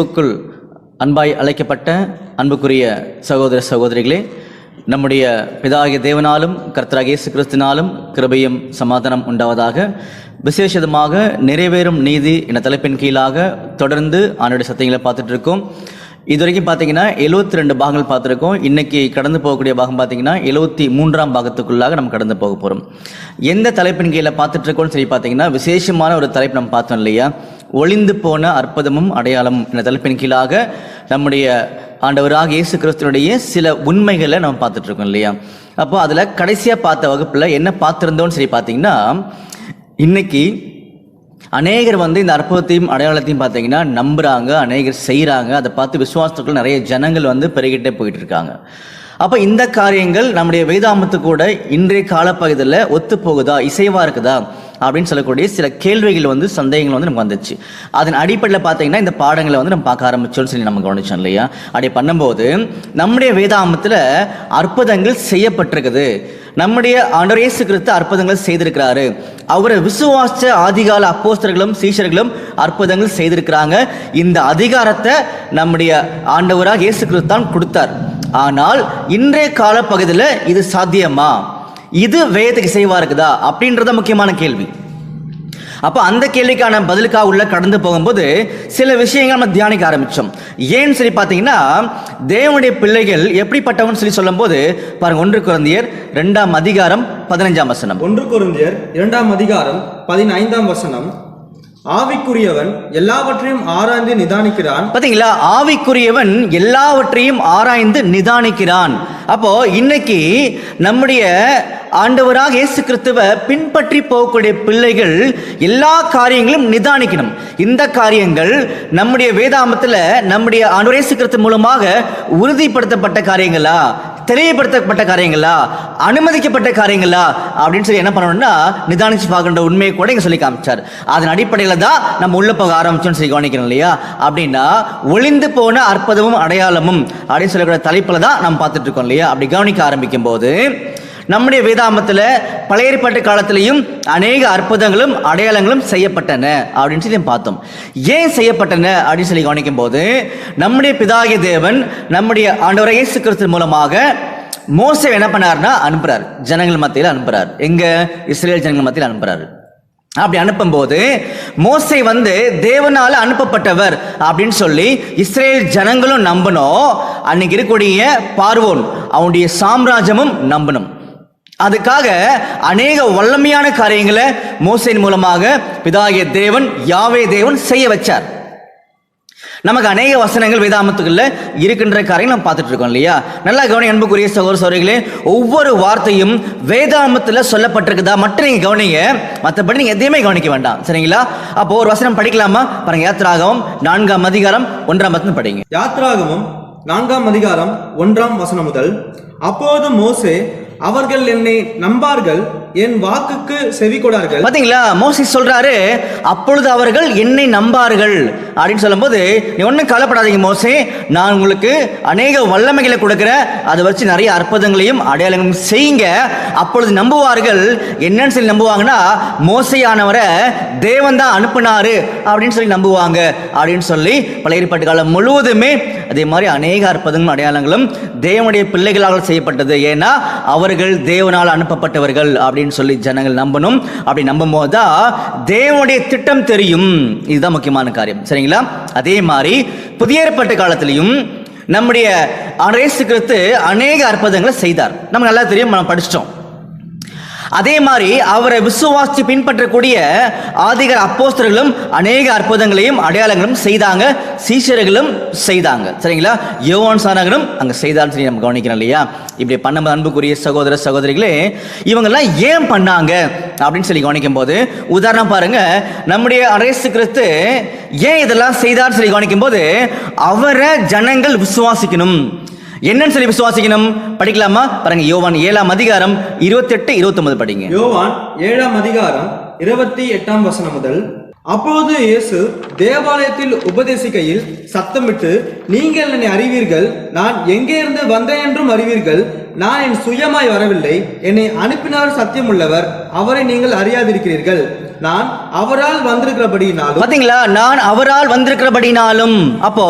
கிறிஸ்துவுக்குள் அன்பாய் அழைக்கப்பட்ட அன்புக்குரிய சகோதர சகோதரிகளே, நம்முடைய பிதாகிய தேவனாலும் கர்த்தராகிய இயேசு கிறிஸ்துவினாலும் கிருபையும் சமாதானம் உண்டாவதாக. விசேஷமாக நிறைவேறும் நீதி என்ற தலைப்பின் கீழாக தொடர்ந்து ஆண்டுடைய சத்தியங்களை பார்த்துட்டு இருக்கோம். இதுவரைக்கும் பார்த்தீங்கன்னா 72 பாகங்கள் பார்த்துருக்கோம். இன்னைக்கு கடந்து போகக்கூடிய பாகம் பார்த்தீங்கன்னா 73ஆம் பாகத்துக்குள்ளாக நம்ம கடந்து போக போகிறோம். எந்த தலைப்பின் கீழே பார்த்துட்டு இருக்கோம்னு சொல்லி பார்த்தீங்கன்னா விசேஷமான ஒரு தலைப்பு நம்ம பார்த்தோம் இல்லையா, ஒளிந்து போன அற்புதமும் அடையாளமும் என்ற தலைப்பின் கீழாக நம்முடைய ஆண்டவராக இயேசு கிறிஸ்துவனுடைய சில உண்மைகளை நம்ம பார்த்துட்டு இருக்கோம் இல்லையா. அப்போ அதில் கடைசியாக பார்த்த வகுப்பில் என்ன பார்த்துருந்தோம்னு சொல்லி பார்த்தீங்கன்னா, இன்னைக்கு அநேகர் இந்த அற்புதத்தையும் அடையாளத்தையும் பார்த்தீங்கன்னா நம்புறாங்க, அநேகர் செய்கிறாங்க. அதை பார்த்து விசுவாசத்துக்குள்ள நிறைய ஜனங்கள் பெருகிட்டே போயிட்டு இருக்காங்க. அப்போ இந்த காரியங்கள் நம்முடைய வேதாமத்து கூட இன்றைய காலப்பகுதியில் ஒத்து போகுதா, இசைவா இருக்குதா அப்படின்னு சொல்லக்கூடிய சில கேள்விகள் சந்தேகங்கள் நமக்கு வந்துச்சு. அதன் அடிப்படையில் பார்த்தீங்கன்னா இந்த பாடங்களை நம்ம பார்க்க ஆரம்பிச்சோன்னு சொல்லி நம்ம கவனிச்சோம் இல்லையா. அப்படி பண்ணும்போது நம்முடைய வேதாமத்தில் அற்புதங்கள் செய்யப்பட்டிருக்குது. நம்முடைய ஆண்டவர் இயேசு கிறிஸ்து அற்புதங்கள் செய்திருக்கிறாரு. அவரை விசுவாச ஆதிகால அப்போஸ்தலர்களும் சீஷர்களும் அற்புதங்கள் செய்திருக்கிறாங்க. இந்த அதிகாரத்தை நம்முடைய ஆண்டவராக இயேசு கிறிஸ்து தான் கொடுத்தார். ஆனால் இன்றைய கால பகுதியில் இது சாத்தியமா, இது வேதத்துக்கு இசைவா இருக்குதா அப்படின்றத முக்கியமான கேள்வி. அப்போ அந்த கேள்விக்கான பதிலுக்காக உள்ள கடந்து போகும்போது சில விஷயங்கள் நம்ம தியானிக்க ஆரம்பித்தோம். ஏன்னு சொல்லி பார்த்தீங்கன்னா, தேவனுடைய பிள்ளைகள் எப்படிப்பட்டவன்னு சொல்லி சொல்லும் போது பாருங்க, 1 கொரிந்தியர் 2ஆம் அதிகாரம் 15ஆம் வசனம். 1 கொரிந்தியர் 2ஆம் அதிகாரம் 15ஆம் வசனம். ஆவிக்குரியவன் எல்லாவற்றையும் ஆராய்ந்து நிதானிக்கிறான். பாத்தீங்களா, ஆவிக்குரியவன் எல்லாவற்றையும் ஆராய்ந்து நிதானிக்கிறான். அப்போ இன்னைக்கு நம்முடைய ஆண்டவராக இயேசு கிறிஸ்துவை பின்பற்றி போகக்கூடிய பிள்ளைகள் எல்லா காரியங்களும் நிதானிக்கணும். இந்த காரியங்கள் நம்முடைய வேதாமத்தில் நம்முடைய ஆண்டவர் இயேசு கிறிஸ்து மூலமாக உறுதிப்படுத்தப்பட்ட காரியங்களா, தெளிவுபடுத்தப்பட்ட காரியங்களா, அனுமதிக்கப்பட்ட காரியங்களா அப்படின்னு சொல்லி என்ன பண்ணணும்னா நிதானிச்சு பார்க்கின்ற உண்மையை கூட இங்க சொல்லி காமிச்சார். அதன் அடிப்படையில் தான் நம்ம உள்ள போக ஆரம்பிச்சோம்னு சொல்லி கவனிக்கணும் இல்லையா. அப்படின்னா ஒளிந்து போன அற்புதமும் அடையாளமும் அப்படின்னு சொல்லக்கூடிய தலைப்பில் தான் நம்ம பார்த்துட்டு இருக்கோம் இல்லையா. அப்படி கவனிக்க ஆரம்பிக்கும் போது நம்முடைய வேதாமத்தில் பழைய ஏற்பாட்டு காலத்திலையும் அநேக அற்புதங்களும் அடையாளங்களும் செய்யப்பட்டன அப்படின்னு சொல்லி பார்த்தோம். ஏன் செய்யப்பட்டன அப்படின்னு சொல்லி கவனிக்கும் போது நம்முடைய பிதாகிய தேவன் நம்முடைய ஆண்டவர் இயேசு கிறிஸ்து மூலமாக மோசே என்ன பண்ணாருன்னா அனுப்புறாரு, ஜனங்கள் மத்தியில் அனுப்புறாரு. எங்க இஸ்ரேல் ஜனங்கள் மத்தியில் அனுப்புறாரு. அப்படி அனுப்பும்போது மோசே தேவனால அனுப்பப்பட்டவர் அப்படின்னு சொல்லி இஸ்ரேல் ஜனங்களும் நம்பணும். அன்னைக்கு இருக்கக்கூடிய பார்வோன் அவனுடைய சாம்ராஜ்யமும் நம்பணும். அதுக்காக அநேக வல்லமையான காரியங்களை மோசேயின் மூலமாக பிதாகிய தேவன் யாவே தேவன் செய்ய வச்சார். நமக்கு அநேக வசனங்கள் வேதாமத்துக்குள்ள இருக்கின்ற காரியங்கள் நம்ம பார்த்துட்டு இருக்கோம் இல்லையா. நல்லா கவனி அன்புக்குரிய சகோதர சகோதரிகளே, ஒவ்வொரு வார்த்தையும் வேதாமத்தில் சொல்லப்பட்டிருக்குதா மட்டும் நீங்க கவனிங்க, மற்றபடி நீங்க எதையுமே கவனிக்க வேண்டாம், சரிங்களா. அப்போ ஒரு வசனம் படிக்கலாமா பாருங்க. யாத்ராகமம் 4ஆம் அதிகாரம் 1ஆம் வசனம் படிங்க. யாத்ராகமம் 4ஆம் அதிகாரம் 1ஆம் வசனம் முதல். அப்போது மோசே, அவர்கள் என்னை நம்பார்கள், என் வாக்குக்கு செவி கொடார்கள். பாத்தீங்களா, மோசே சொல்றாரு அப்பொழுது அவர்கள் என்னை நம்பார்கள் அப்படின்னு சொல்லும் போது, நீ ஒன்னும் கவலைப்படாதீங்க மோசே, நான் உங்களுக்கு அநேக வல்லமைகளை கொடுக்கிறேன், அதை வச்சு நிறைய அற்புதங்களையும் அடையாளங்களையும் செய்யுங்க, அப்பொழுது நம்புவார்கள். என்னன்னு சொல்லி நம்புவாங்கன்னா, மோசையானவரை தேவன் தான் அனுப்புனாரு அப்படின்னு சொல்லி நம்புவாங்க அப்படின்னு சொல்லி பழைய ஏற்பாட்டு காலம் முழுவதுமே அதே மாதிரி அநேக அற்புதங்களும் அடையாளங்களும் தேவனுடைய பிள்ளைகளால் செய்யப்பட்டது. ஏன்னா அவர்கள் தேவனால் அனுப்பப்பட்டவர்கள் அப்படின்னு சொல்லி ஜனங்கள் நம்பணும். அப்படி நம்பும் போதுதான் தேவனுடைய திட்டம் தெரியும். இதுதான் முக்கியமான காரியம், சரிங்களா. அதே மாதிரி புதிய ஏற்பாட்டு காலத்திலையும் நம்முடைய இயேசு கிறிஸ்து அநேக அற்புதங்களை செய்தார். நமக்கு நல்லா தெரியும், நம்ம படிச்சிட்டோம். அதே மாதிரி அவரை விசுவாசி பின்பற்றக்கூடிய ஆதிகார அப்போஸ்தலர்களும் அநேக அற்புதங்களையும் அடையாளங்களும் செய்தாங்க, சீஷர்களும் செய்தாங்க, சரிங்களா. யோவான் சானகரும் அங்க செய்தான்னு சொல்லி நம்ம கவனிக்கிறோம் இல்லையா. இப்படி பண்ண அன்புக்குரிய சகோதர சகோதரிகளே, இவங்கெல்லாம் ஏன் பண்ணாங்க அப்படின்னு சொல்லி கவனிக்கும் போது உதாரணம் பாருங்க. நம்முடைய இயேசு கிறிஸ்து ஏன் இதெல்லாம் செய்தார்னு சொல்லி கவனிக்கும் போது அவரை ஜனங்கள் விசுவாசிக்கணும். என்னன்னு சொல்லி விசுவாசிக்கணும் படிக்கலாமா பாருங்க. யோவான் 7ஆம் அதிகாரம் 28-29 படிங்க. யோவான் 7ஆம் அதிகாரம் 28ஆம் வசனம் முதல். அப்போது இயேசு தேவாலயத்தில் உபதேசிக்கையில் சத்தமிட்டு, நீங்கள் என்னை அறிவீர்கள், நான் எங்கே இருந்து வந்தேன் என்றும் அறிவீர்கள், நான் என் சுயமாய் வரவில்லை, என்னை அனுப்பினார் சத்தியம் உள்ளவர், அவரை நீங்கள் அறியாதிருக்கிறீர்கள். நான் அவரால் வந்திருக்கிறபடியினாலும். பாத்தீங்களா, நான் அவரால் வந்திருக்கிறபடினாலும். அப்போ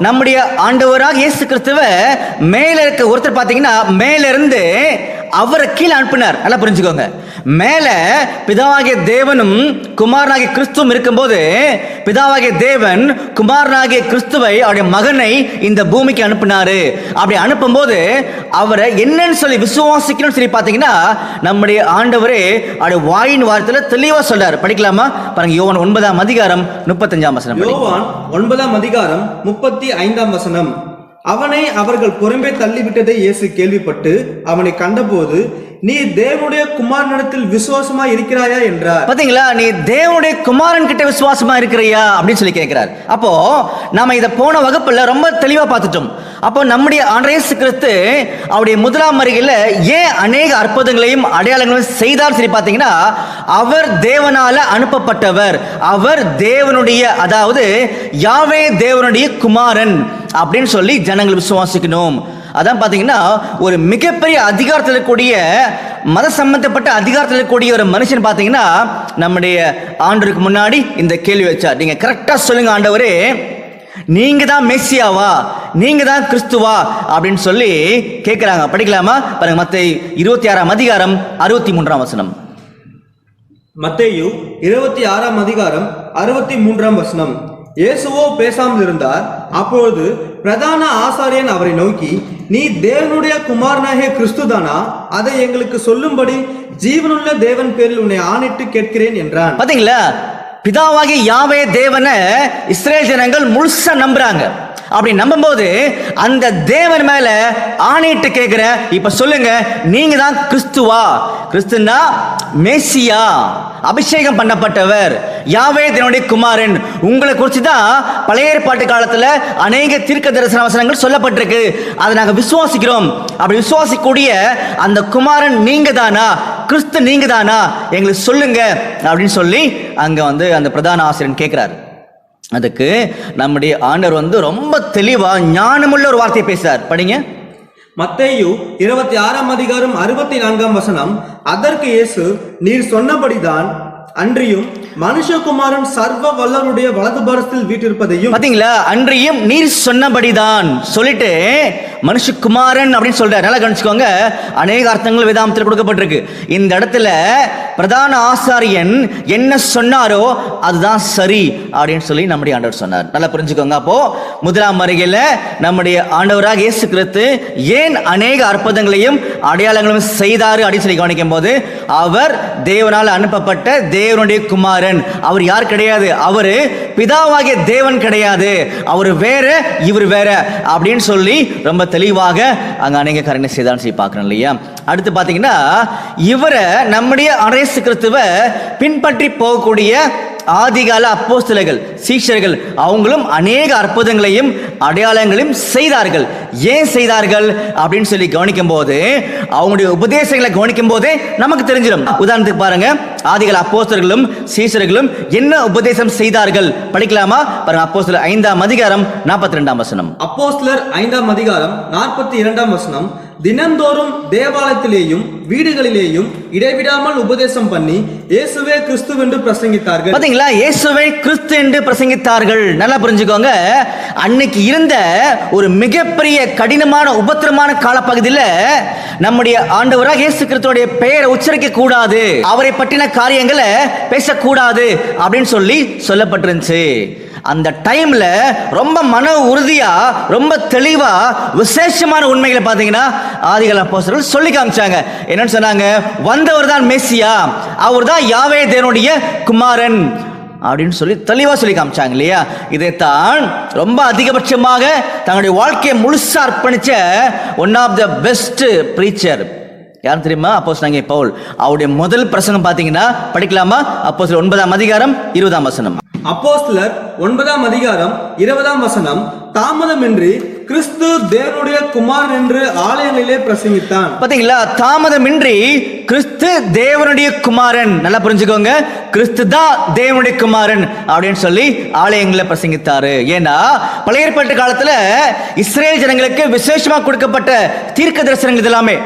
நம்முடைய ஆண்டவராக இயேசு கிறிஸ்துவ மேல இருக்க ஒருத்தர் பாத்தீங்கன்னா மேல இருந்து அவரை கீழே அனுப்பினார். நல்லா புரிஞ்சுக்கோங்க. மேல பிதாவாகிய தேவனும் குமாரனாகிய கிறிஸ்துவும் இருக்கும்போது பிதாவாகிய தேவன் குமாரனாகிய கிறிஸ்துவை அவருடைய மகனை இந்த பூமிக்கு அனுப்பினாரு. அப்படி அனுப்பும்போது அவரை என்னன்னு சொல்லி விசுவாசிக்கணும்னு சொல்லி பாத்தீங்கன்னா நம்முடைய ஆண்டவரே அவருடைய வாயின் வார்த்தையில தெளிவா சொல்றாரு. படிக்கலாமா? பாருங்க, யோவான் 9ஆம் அதிகாரம் 35ஆம் வசனம். யோவான் 9ஆம் அதிகாரம் 35ஆம் வசனம். அவனை அவர்கள் புறம்பே தள்ளிவிட்டதை இயேசு கேள்விப்பட்டு அவனை கண்டபோது, நீ தேவனுடைய குமாரனிடத்தில் விசுவாசமா இருக்கிறாயா என்றார். பாத்தீங்களா, நீ தேவனுடைய குமாரன் கிட்ட விசுவாசமா இருக்கிறியா அப்படின்னு சொல்லி கேட்கிறார். அப்போ நாம இத போன வகுப்புல ரொம்ப தெளிவா பார்த்துட்டோம். அப்போ நம்முடைய ஆண்டவர் இயேசு கிறிஸ்து அவருடைய முதலாம் வருகையில ஏன் அநேக அற்புதங்களையும் அடையாளங்களையும் செய்தார் சொல்லி பாத்தீங்கன்னா, அவர் தேவனால அனுப்பப்பட்டவர். அவர் தேவனுடைய, அதாவது யாவே தேவனுடைய குமாரன் அப்படின்னு சொல்லி ஜனங்கள் விசுவாசிக்கணும். அதான் பாத்தீங்கன்னா ஒரு மிகப்பெரிய அதிகாரத்தில் இருக்கக்கூடிய மத சம்பந்தப்பட்ட அதிகாரத்தில் இருக்கக்கூடிய ஒரு மனுஷன் பாத்தீங்கன்னா நம்முடைய ஆண்டவருக்கு முன்னாடி இந்த கேள்வி வச்சார். நீங்க கரெக்டா சொல்லுங்க ஆண்டவரே, நீங்க தான் மெஸ்ஸியாவா, நீங்க தான் கிறிஸ்துவா அப்படின்னு சொல்லி கேட்கிறாங்க. படிக்கலாமா? பாருங்க, மத்தேயு 26ஆம் அதிகாரம் 63ஆம் வசனம். மத்தேயு 26ஆம் அதிகாரம் 63ஆம் வசனம். இயேசுவோ பேசாமல் இருந்தார். அப்பொழுது பிரதான ஆசாரியன் அவரை நோக்கி, நீ தேவனுடைய குமாரனாகிய கிறிஸ்துதானா? அதை எங்களுக்கு சொல்லும்படி ஜீவனுள்ள தேவன் பேரில் உன்னை ஆணையிட்டு கேட்கிறேன் என்றான். பாத்தீங்களா, பிதாவாகிய யாவே தேவனை இஸ்ரேல் ஜனங்கள் முழுசா நம்புறாங்க. அப்படி நம்பும்போது அந்த தேவன் மேல ஆணையிட்டு கேட்கிற, இப்ப சொல்லுங்க, நீங்க தான் கிறிஸ்துவா? கிறிஸ்துனா மேசியா, அபிஷேகம் பண்ணப்பட்டவர், யாவே தேவனுடைய குமாரன். உங்களை குறித்து தான் பழைய ஏற்பாட்டு காலத்துல அநேக தீர்க்க தரிசன வசனங்கள் சொல்லப்பட்டிருக்கு. அதை நாங்க விசுவாசிக்கிறோம். அப்படி விசுவாசிக்கூடிய அந்த குமாரன் நீங்க தானா? கிறிஸ்து நீங்க தானா? எங்களுக்கு சொல்லுங்க அப்படின்னு சொல்லி அங்க அந்த பிரதான ஆசிரியர் கேட்கிறார். அதுக்கு நம்முடைய ஆண்டவர் ரொம்ப தெளிவா ஞானமுள்ள ஒரு வார்த்தையை பேசுறார். படிங்க, மத்தேயு 26ஆம் அதிகாரம் 64ஆம் வசனம். அதற்கு இயேசு, நீர் சொன்னபடிதான், அன்றியும் மனுஷகுமாரன் சர்வ வல்லவருடைய வலது பாரத்தில் வீற்றிருப்பதையும். பாத்தீங்களா, அன்றியும் நீர் சொன்னபடிதான் சொல்லிட்டு மனுஷகுமாரன் அப்படின்னு சொல்றாரு. நல்லா கவனிச்சுக்கோங்க, அநேக அர்த்தங்கள் வேதாந்தத்தில் கொடுக்கப்பட்டிருக்கு. இந்த இடத்துல பிரதான ஆசாரியன் என்ன சொன்னாரோ அதுதான் சரி அப்படின்னு சொல்லி நம்முடைய ஆண்டவர் சொன்னார். நல்லா புரிஞ்சுக்கோங்க. அப்போ முதலாம் வருகையில நம்முடைய ஆண்டவராக இயேசு கிறிஸ்து ஏன் அநேக அற்புதங்களையும் அடையாளங்களையும் செய்தாரு அப்படின்னு சொல்லி கவனிக்கும் போது, அவர் தேவனால் அனுப்பப்பட்ட தேவனுடைய குமாரன். அவர் யார் கிடையாது, அவரு பிதாவாகிய தேவன் கிடையாது, அவர் வேற, இவர் வேற அப்படின்னு சொல்லி ரொம்ப தெளிவாக அங்க அநேக காரியங்களை செய்தான்னு சொல்லி பார்க்கணும் இல்லையா? அடுத்து பாத்தீங்கன்னா, இவரை நம்முடைய இயேசு கிறிஸ்துவை பின்பற்றி போகக்கூடிய ஆதிகால அப்போஸ்தலர்கள், சீஷர்கள், அவங்களும் அநேக அற்புதங்களையும் அடையாளங்களையும் செய்தார்கள். ஏன் செய்தார்கள் அப்படின்னு சொல்லி கவனிக்கும் போது, அவங்களுடைய உபதேசங்களை கவனிக்கும் போதே நமக்கு தெரிஞ்சிடும். உதாரணத்துக்கு பாருங்க, ஆதிகால அப்போஸ்தலர்களும் சீஷர்களும் என்ன உபதேசம் செய்தார்கள். படிக்கலாமா? பாருங்க, அப்போஸ்தலர் 5ஆம் அதிகாரம் 42ஆம் வசனம். அப்போஸ்தலர் 5ஆம் அதிகாரம் 42ஆம் வசனம். தினந்தோறும் தேவாலயத்திலேயும் வீடுகளிலேயும் இடைவிடாமல் உபதேசம் பண்ணி இயேசுவே கிறிஸ்து என்று பிரசங்கித்தார்கள். பாத்தீங்களா, இயேசுவே கிறிஸ்து என்று பிரசங்கித்தார்கள். நல்லா புரிஞ்சுக்கோங்க. அன்னைக்கு இருந்த ஒரு மிகப்பெரிய கடினமான உபத்திரமான காலப்பகுதியில் நம்முடைய ஆண்டவராக இயேசு கிறிஸ்துவோடைய பெயரை உச்சரிக்க கூடாது, அவரை பற்றின காரியங்களை பேசக்கூடாது அப்படின்னு சொல்லி சொல்லப்பட்டிருந்துச்சு. அந்த டைம்ல ரொம்ப மன உறுதியா, ரொம்ப தெளிவா, விசேஷமான உண்மைகளை பாத்தீங்கன்னா ஆதிகால அப்போஸ்தலர்கள் சொல்லி காமிச்சாங்க. என்னன்னு சொன்னாங்க, வந்தவர் தான் மெசியா, அவர் தான் யாவே தேவனுடைய குமாரன் அப்படின்னு சொல்லி தெளிவா சொல்லி காமிச்சாங்க இல்லையா? இதைத்தான் ரொம்ப அதிகபட்சமாக தங்களுடைய வாழ்க்கையை முழுசா அர்ப்பணிச்ச one of the best preacher யார் தெரியுமா? அப்போஸ்தலனாகிய பவுல். அவருடைய முதல் பிரசங்கம் பாத்தீங்கன்னா, படிக்கலாமா? அப்போஸ்தலர் 9ஆம் அதிகாரம் 20ஆம் வசனம். அப்போஸ்தலர் 9ஆம் அதிகாரம் 20ஆம் வசனம். தாமதமின்றி கிறிஸ்து தேவனுடைய குமாரன் என்று ஆலயங்களிலே பிரசங்கித்தான். பாத்தீங்களா, தாமதமின்றி கிறிஸ்து தேவனுடைய குமாரன். நல்லா புரிஞ்சுக்கோங்க, கிறிஸ்து தான் தேவனுடைய குமாரன் அப்படின்னு சொல்லி ஆலயங்களை பிரசங்கித்தாரு. ஏன்னா பழைய ஏற்பாட்டு காலத்துல இஸ்ரேல் ஜனங்களுக்கு விசேஷமா கொடுக்கப்பட்ட தீர்க்க தரிசனங்கள் எல்லாமே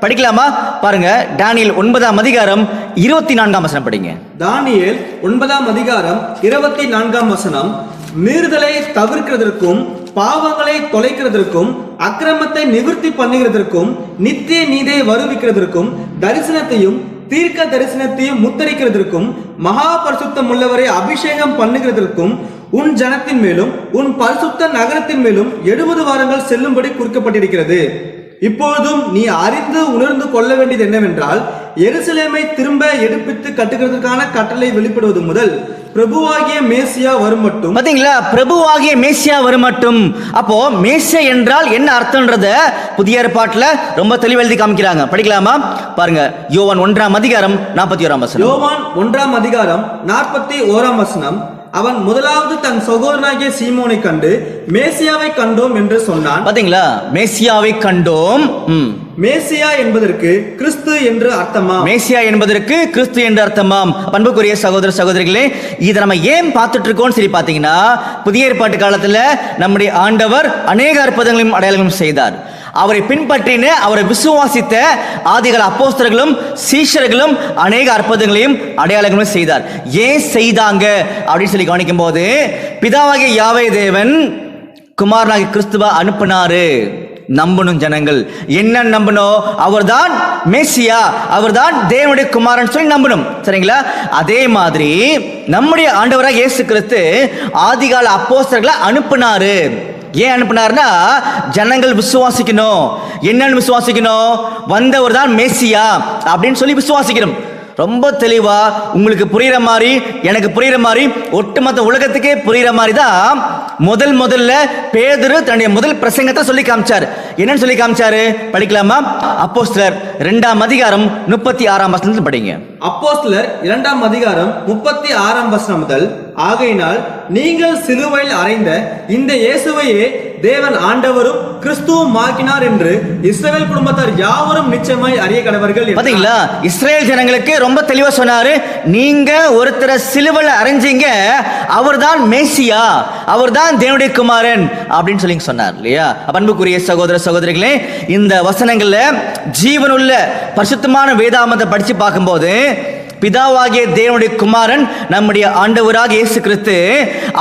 படிக்கலாமா? பாருங்க, தானியேல் 9ஆம் அதிகாரம் 24ஆம் வசனம் படிங்க. தானியேல் 9ஆம் அதிகாரம் 24ஆம் வசனம். மீறுதலை தவிர்க்கிறதற்கும், பாவங்களை தொலைக்கிறதற்கும், அக்கிரமத்தை நிவர்த்தி பண்ணுகிறதற்கும், நித்திய நீதியை வருவிக்கிறதற்கும், தரிசனத்தையும் தீர்க்க தரிசனத்தையும் முத்தரிக்கிறதற்கும், மகா பரிசுத்தம் உள்ளவரை அபிஷேகம் பண்ணுகிறதற்கும், உன் ஜனத்தின் மேலும் உன் பரிசுத்த நகரத்தின் மேலும் 70 வாரங்கள் செல்லும்படி குறிக்கப்பட்டிருக்கிறது. இப்பொழுதும் நீ அறிந்து உணர்ந்து கொள்ள வேண்டியது என்னவென்றால், எருசலேமை திரும்ப எடுப்பித்து கட்டுகிறதுக்கான கட்டளை வெளிப்படுவது முதல் பிரபுவாகிய மேசியா வரும் மட்டும். பாத்தீங்களா? பிரபுவாகிய மேசியா வரும் மட்டும். அப்போ மேசியா என்றால் என்ன அர்த்தம்ன்றத புதிய ஏற்பாட்டுல ரொம்ப தெளிவா எழுதி காமிக்கிறாங்க. படிக்கலாமா? பாருங்க, யோவான் 1ஆம் அதிகாரம் 41ஆம் வசனம். யோவான் 1ஆம் அதிகாரம் 41ஆம் வசனம். அவன் முதலாவது தன் சகோதரனாகிய சீமோனை கண்டு மேசியாவை கண்டோம் என்று சொன்னான். பாத்தீங்களா? மேசியாவை கண்டோம். மேசியா என்பதற்கு கிறிஸ்து என்று அர்த்தமா? மேசியா என்பதற்கு கிறிஸ்து என்று அர்த்தமாம். பண்புக்குரிய சகோதர சகோதரிகளே, இதை நம்ம ஏன் பார்த்துட்டு இருக்கோம் சரி பாத்தீங்கன்னா, புதிய ஏற்பாட்டு காலத்துல நம்முடைய ஆண்டவர் அநேக அற்புதங்களையும் அடையாளங்களும் செய்தார். அவரை பின்பற்றின, அவரை விசுவாசித்த ஆதிகால அப்போஸ்தலர்களும் சீஷர்களும் அநேக அற்புதங்களையும் அடையாளங்களும் செய்தார். ஏன் செய்தாங்க அப்படின்னு சொல்லி கவனிக்கும் போது, பிதாவாகிய யாவே தேவன் குமாரனாகிய கிறிஸ்துவ அனுப்பினாரு. நம்பணும் ஜனங்கள். என்ன நம்பணும்? அவர்தான் மேசியா, அவர்தான் தேவனுடைய குமாரன் சொல்லி நம்பணும். சரிங்களா? அதே மாதிரி நம்முடைய ஆண்டவராக இயேசு கிறிஸ்து ஆதிகால அப்போஸ்தலர்களை அனுப்பினாரு. ஏன் அனுப்பினார்னா, ஜனங்கள் விசுவாசிக்கணும். என்னன்னு விசுவாசிக்கணும்? வந்தவர் தான் மேசியா அப்படின்னு சொல்லி விசுவாசிக்கணும். ரொம்ப தெளிவா உங்களுக்கு புரியுற மாதிரி, எனக்கு புரியுற மாதிரி, ஒட்டுமொத்த உலகத்துக்கே புரியுற மாதிரி தான் முதல்ல பேதுரு தன்னுடைய முதல் பிரசங்கத்தை சொல்லி காமிச்சார். என்னன்னு சொல்லி காமிச்சாரு? படிக்கலாமா? அப்போஸ்தலர் 2ஆம் அதிகாரம் 36ஆம் வசனத்தில் படிங்க. அப்போஸ்தலர் 2ஆம் அதிகாரம் 36ஆம் வசனம் முதல், ஆகையினால் நீங்கள் சிலுவையில் அறைந்த இந்த இயேசுவையே தேவன் ஆண்டவரும் கிறிஸ்துவும் ஆக்கினார் என்று இஸ்ரவேல் குடும்பத்தார் யாவரும் நிச்சயமாய் அறிய கடவர்கள். பாத்தீங்களா? இஸ்ரேல் ஜனங்களுக்கு ரொம்ப தெளிவா சொன்னாரு, நீங்க ஒருத்தரை சிலுவையில் அறைஞ்சீங்க, அவர்தான் மேசியா, அவர்தான் தேவனுடைய குமாரன் அப்படின்னு சொல்லி சொன்னார் இல்லையா? அன்புக்குரிய சகோதர சகோதரிகளே, இந்த வசனங்கள்ல ஜீவனுள்ள பரிசுத்தமான வேதாமத்தை படிச்சு பார்க்கும்போது, பிதாவாகிய தேவனுடைய குமாரன் நம்முடைய ஆண்டவராக இயேசு கிறிஸ்து,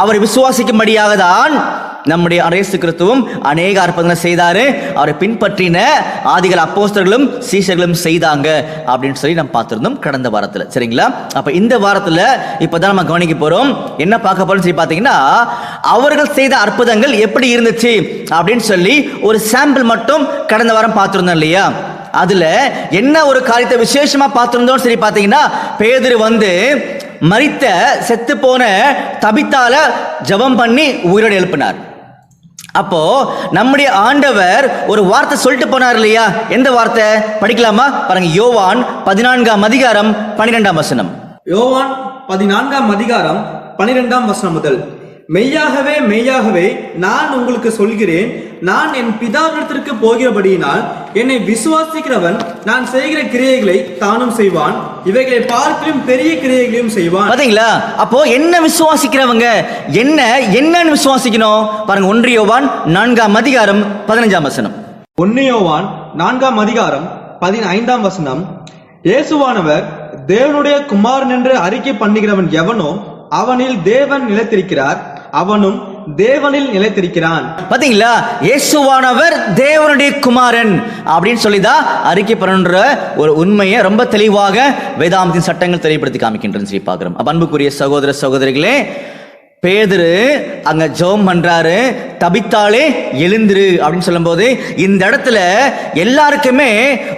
அவரை விசுவாசிக்கும்படியாக தான் நம்முடைய இயேசு கிறிஸ்துவும் அநேக அற்புதங்களை செய்தாரு. அவரை பின்பற்றின ஆதிகால அப்போஸ்தலர்களும் சீஷர்களும் செய்தாங்க அப்படின்னு சொல்லி நம்ம பார்த்திருந்தோம் கடந்த வாரத்துல. சரிங்களா? அப்ப இந்த வாரத்துல இப்பதான் நம்ம கவனிக்க போறோம். என்ன பார்க்க போறோம் சொல்லி பாத்தீங்கன்னா, அவர்கள் செய்த அற்புதங்கள் எப்படி இருந்துச்சு அப்படின்னு சொல்லி ஒரு சாம்பிள் மட்டும் கடந்த வாரம் பார்த்திருந்தோம் இல்லையா? அதுல என்ன ஒரு காரியத்தை விசேஷமா பார்த்திருந்தோம் சரி பாத்தீங்கன்னா, பேதுரு வந்து மரித்த செத்து போன தபித்தால ஜெபம் பண்ணி உயிரோடு எழுப்பினார். அப்போ நம்முடைய ஆண்டவர் ஒரு வார்த்தை சொல்லிட்டு போனார் இல்லையா? எந்த வார்த்தை? படிக்கலாமா? பாருங்க, யோவான் 14ஆம் அதிகாரம் 12ஆம் வசனம். யோவான் 14ஆம் அதிகாரம் 12ஆம் வசனம் முதல், மெய்யாகவே மெய்யாகவே நான் உங்களுக்கு சொல்கிறேன், நான் என் பிதாவிடத்திற்கு போகிறபடியினால் என்னை விசுவாசிக்கிறவன் நான் செய்கிற கிரியைகளை தானும் செய்வான், இவைகளை பார்க்கிலும் பெரிய கிரியைகளையும் செய்வான். பாத்தீங்களா? அப்போ என்ன விசுவாசிக்கிறவங்க என்னன்னு விசுவாசிக்கணும்? பாருங்க, 1 யோவான் 4ஆம் அதிகாரம் 15ஆம் வசனம். 1 யோவான் 4ஆம் அதிகாரம் 15ஆம் வசனம். இயேசுவானவர் தேவனுடைய குமாரன் என்று அறிக்கை பண்ணுகிறவன் எவனோ அவனில் தேவன் நிலைத்திருக்கிறார், அவனும் தேவனில் நிலைத்திருக்கிறான். பாத்தீங்களா? இயேசுவானவர் தேவனுடைய குமாரன் அப்படின்னு சொல்லிதான் அறிக்கை பண்ணுற ஒரு உண்மையை ரொம்ப தெளிவாக வேதாந்தத்தின் சட்டங்கள் தெளிவுபடுத்தி காமிக்கின்றன சொல்லி பார்க்கிறோம். அன்புக்குரிய சகோதர சகோதரிகளே, பேதுரு அங்க ஜெபம் பண்றாரு, தபித்தாலே எழுந்திரு அப்படின்னு சொல்லும் போது இந்த இடத்துல எல்லாருக்குமே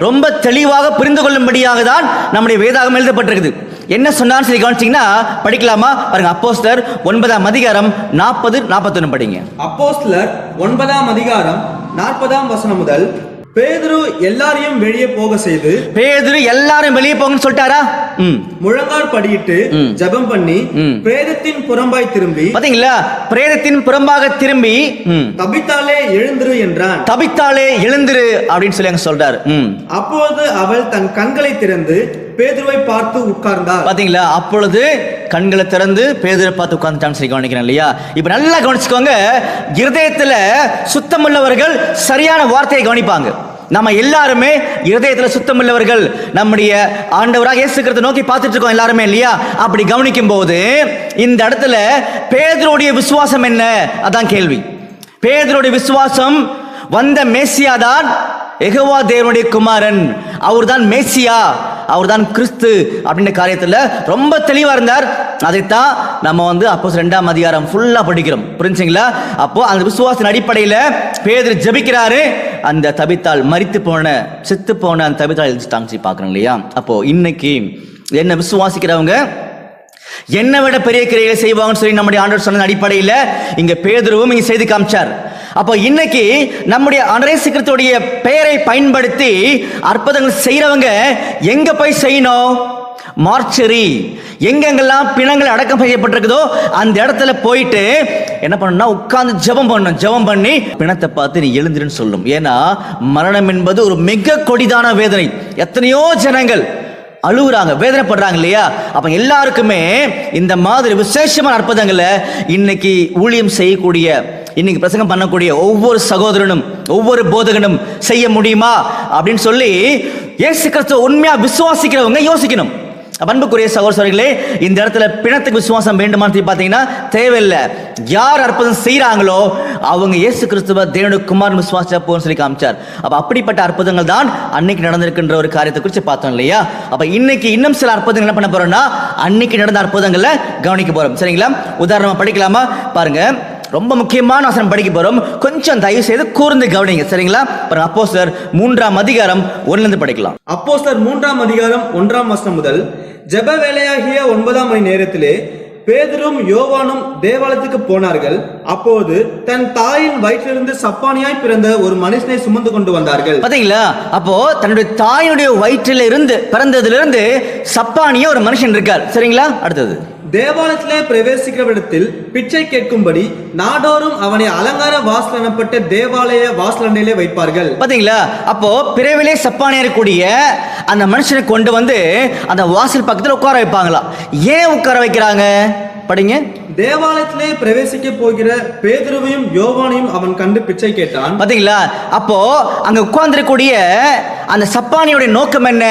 ரொம்ப தெளிவாக புரிந்து கொள்ளும்படியாக தான் நம்முடைய வேதாகம் எழுதப்பட்டிருக்குது. என்ன சொன்னான்னு சொல்லி கவனிச்சீங்கன்னா படிக்கலாமா? பாருங்க, அப்போஸ்தலர் 9ஆம் அதிகாரம் 40-41 படிங்க. அப்போஸ்தலர் 9ஆம் அதிகாரம் 40ஆம் வசனம் முதல், பேதுரு எல்லாரையும் வெளியே போக செய்து, பேதுரு எல்லாரும் வெளியே போங்கன்னு சொல்லிட்டாரா? முழங்கால் படியிட்டு ஜெபம் பண்ணி பிரேதத்தின் புறம்பாய் திரும்பி, பாத்தீங்களா? பிரேதத்தின் புறம்பாக திரும்பி தபித்தாலே எழுந்திரு என்றான். தபித்தாலே எழுந்திரு அப்படின்னு சொல்லி அங்க சொல்றாரு. அப்போது அவள் தன் கண்களை திறந்து பேதுருவை பார்த்து உட்கார்ந்தார். பாத்தீங்களா? அப்பொழுது கண்களை திறந்து பேதுரை பார்த்து உட்கார்ந்துட்டான்னு சொல்லி கவனிக்கிறேன் இல்லையா? இப்ப நல்லா கவனிச்சுக்கோங்க. இருதயத்துல சுத்தமுள்ளவர்கள் சரியான வார்த்தையை கவனிப்பாங்க. நம்ம எல்லாருமே இருதயத்துல சுத்தம் உள்ளவர்கள். நம்முடைய ஆண்டவராக இயேசு கிறிஸ்துவை நோக்கி பார்த்துட்டு இருக்கோம் எல்லாருமே இல்லையா? அப்படி கவனிக்கும் போது இந்த இடத்துல பேதுருடைய விசுவாசம் என்ன? அதான் கேள்வி. பேதுருடைய விசுவாசம் வந்த மேசியா தான் யெகோவா தேவனுடைய குமாரன், அவர் தான் மேசியா, அவர் தான் கிறிஸ்து அப்படின்ற காரியத்தில் ரொம்ப தெளிவா இருந்தார். அதைத்தான் நம்ம அப்போஸ்தலர் 2ஆம் அதிகாரம் ஃபுல்லா படிக்கிறோம். புரிஞ்சுங்களா? அப்போ அந்த விசுவாசத்தின் அடிப்படையில் பேதுரு ஜெபிக்கிறாரு. அந்த தபித்தாள் மரித்து போன செத்து போன அந்த தபித்தாள் எழுதிட்டாங்க பார்க்கறோம் இல்லையா? அப்போ இன்னைக்கு என்ன விசுவாசிக்கிறவங்க என்னை விட பெரிய கிரியைகளை செய்வாங்கன்னு சொல்லி நம்முடைய ஆண்டவர் சொன்ன அடிப்படையில் இங்க பேதுருவும் இங்க செய்து காமிச்சார். அப்போ இன்னைக்கு நம்முடைய ஆண்டவர் இயேசு கிறிஸ்துவுடைய பெயரை பயன்படுத்தி அற்புதங்கள் செய்யறவங்க எங்க போய் செய்யணும்? மார்ச்சரி, எங்கெங்கெல்லாம் பிணங்கள் அடக்கம் செய்யப்பட்டிருக்குதோ அந்த இடத்துல போயிட்டு என்ன பண்ணணும்னா உட்கார்ந்து ஜெபம் பண்ணணும். ஜெபம் பண்ணி பிணத்தை பார்த்து நீ எழுந்திருன்னு சொல்லும். ஏன்னா மரணம் என்பது ஒரு மிக கொடிதான வேதனை. எத்தனையோ ஜனங்கள் அழுகுறாங்க, வேதனைப்படுறாங்க இல்லையா? அப்ப எல்லாருக்குமே இந்த மாதிரி விசேஷமான அற்புதங்களை இன்னைக்கு ஊழியம் செய்யக்கூடிய, இன்னைக்கு பிரசங்கம் பண்ணக்கூடிய ஒவ்வொரு சகோதரனும் ஒவ்வொரு போதகனும் செய்ய முடியுமா அப்படின்னு சொல்லி இயேசு கிறிஸ்துவை உண்மையா விசுவாசிக்கிறவங்க யோசிக்கணும். அன்புக்குரிய சகோதரர்களே, இந்த இடத்துல பிணத்துக்கு விசுவாசம் வேண்டுமான்னு பார்த்தீங்கன்னா தேவையில்லை. யார் அற்புதம் செய்யறாங்களோ அவங்க இயேசு கிறிஸ்துவ தேவனுடைய குமாரன் விசுவாசா போன்னு சொல்லி காமிச்சார். அப்ப அப்படிப்பட்ட அற்புதங்கள் தான் அன்னைக்கு நடந்திருக்கின்ற ஒரு காரியத்தை குறித்து பார்த்தோம் இல்லையா? அப்ப இன்னைக்கு இன்னும் சில அற்புதங்கள் என்ன பண்ண போறோம்னா அன்னைக்கு நடந்த அற்புதங்களை கவனிக்க போறோம். சரிங்களா? உதாரணமா படிக்கலாமா? பாருங்க, ரொம்ப முக்கியமான வசனம் படிக்க போறோம். கொஞ்சம் தயவு செய்து கூர்ந்து கவனிங்க. சரிங்களா? பாருங்க, அப்போஸ்தலர் 3ஆம் அதிகாரம் 1ல இருந்து படிக்கலாம். அப்போஸ்தலர் 3ஆம் அதிகாரம் 1ஆம் வசனம் முதல். ஜெப வேளையாகிய 9ஆம் மணி நேரத்திலே பேதுரும் யோவானும் தேவாலயத்துக்கு போனார்கள். அப்போது தன் தாயின் வயிற்றிலிருந்து சப்பானியாய் பிறந்த ஒரு மனுஷனை சுமந்து கொண்டு வந்தார்கள். பாத்தீங்களா? அப்போ தன்னுடைய தாயினுடைய வயிற்றில இருந்து பிறந்ததிலிருந்து சப்பானியா ஒரு மனுஷன் இருக்கார். சரிங்களா? அடுத்தது, தேவாலயத்திலே பிரவேசிக்கிறவிடத்தில் பிச்சை கேட்கும்படி நாடோறும் அவனை அலங்கார வாசல் எனப்பட்ட தேவாலய வாசலண்டையிலே வைப்பார்கள். பாத்தீங்களா? அப்போ பிறவிலே சப்பானியா இருக்கக்கூடிய அந்த மனுஷனை கொண்டு வந்து அந்த வாசல் பக்கத்தில் உட்கார வைப்பாங்களா? ஏன் உட்கார வைக்கிறாங்க? படிங்க. தேவாலயத்திலே பிரவேசிக்க போகிற பேதுருவையும் யோவானையும் அவன் கண்டு பிச்சை கேட்டான். பாத்தீங்களா? அப்போ அங்க உட்கார்ந்திருக்கக்கூடிய அந்த சப்பானியோட நோக்கம் என்ன?